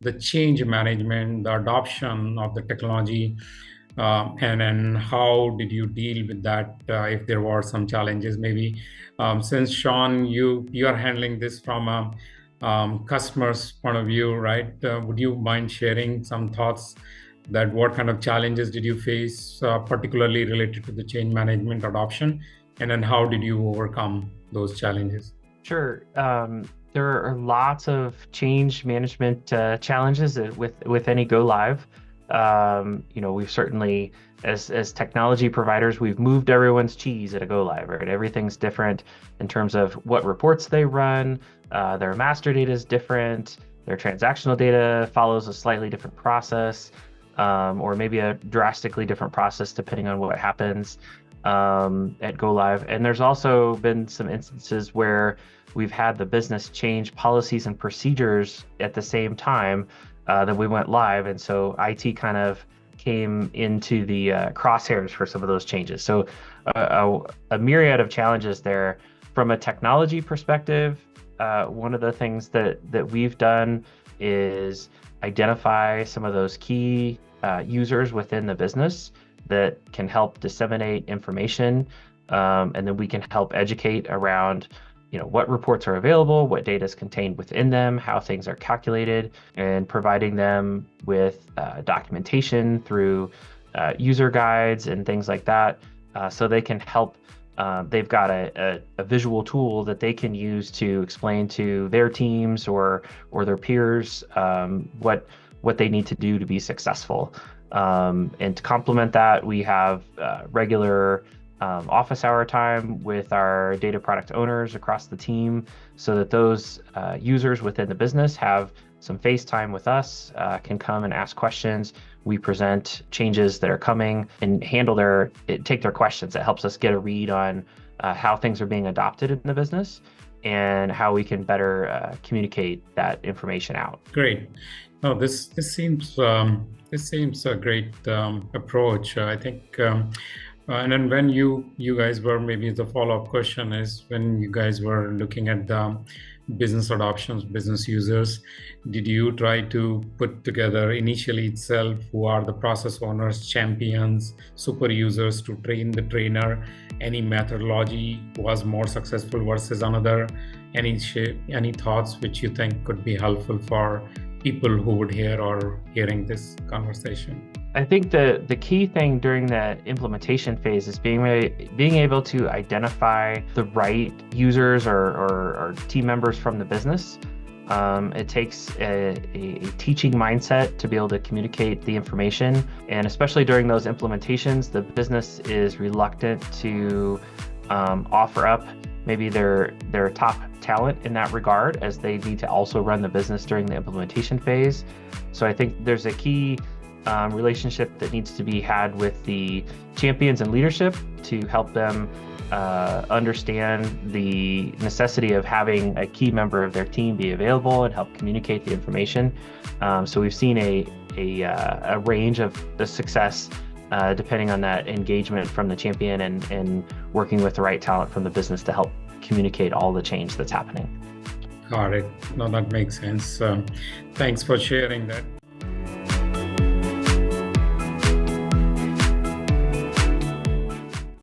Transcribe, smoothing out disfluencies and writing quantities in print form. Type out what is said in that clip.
the change management, the adoption of the technology, and then how did you deal with that if there were some challenges? Maybe since Sean, you are handling this from a customer's point of view, right? Would you mind sharing some thoughts that what kind of challenges did you face, particularly related to the change management adoption, and then how did you overcome those challenges? Sure. There are lots of change management challenges with any go live. We've certainly, as technology providers, we've moved everyone's cheese at a go live, right? Everything's different in terms of what reports they run. Their master data is different. Their transactional data follows a slightly different process, or maybe a drastically different process depending on what happens at go live. And there's also been some instances where we've had the business change policies and procedures at the same time that we went live. And so IT kind of came into the crosshairs for some of those changes. So a myriad of challenges there. From a technology perspective, one of the things that we've done is identify some of those key users within the business that can help disseminate information, and then we can help educate around what reports are available, what data is contained within them, how things are calculated, and providing them with documentation through user guides and things like that, so they can help. They've got a visual tool that they can use to explain to their teams or their peers what they need to do to be successful. And to complement that, we have regular office hour time with our data product owners across the team, so that those users within the business have some face time with us, can come and ask questions. We present changes that are coming and take their questions. It helps us get a read on how things are being adopted in the business and how we can better communicate that information out. Great. No, this seems a great approach. I think. And then when you guys were, maybe the follow-up question is, when you guys were looking at the business adoptions, business users, did you try to put together initially itself who are the process owners, champions, super users to train the trainer? Any methodology was more successful versus another? Any thoughts which you think could be helpful for people who would hear or hearing this conversation? I think the key thing during the implementation phase is being able to identify the right users or team members from the business. It takes a teaching mindset to be able to communicate the information, and especially during those implementations, the business is reluctant to offer up maybe their top talent in that regard, as they need to also run the business during the implementation phase. So I think there's a key relationship that needs to be had with the champions and leadership to help them understand the necessity of having a key member of their team be available and help communicate the information. So we've seen a range of the success depending on that engagement from the champion and working with the right talent from the business to help communicate all the change that's happening. Got it. No, that makes sense. Thanks for sharing that.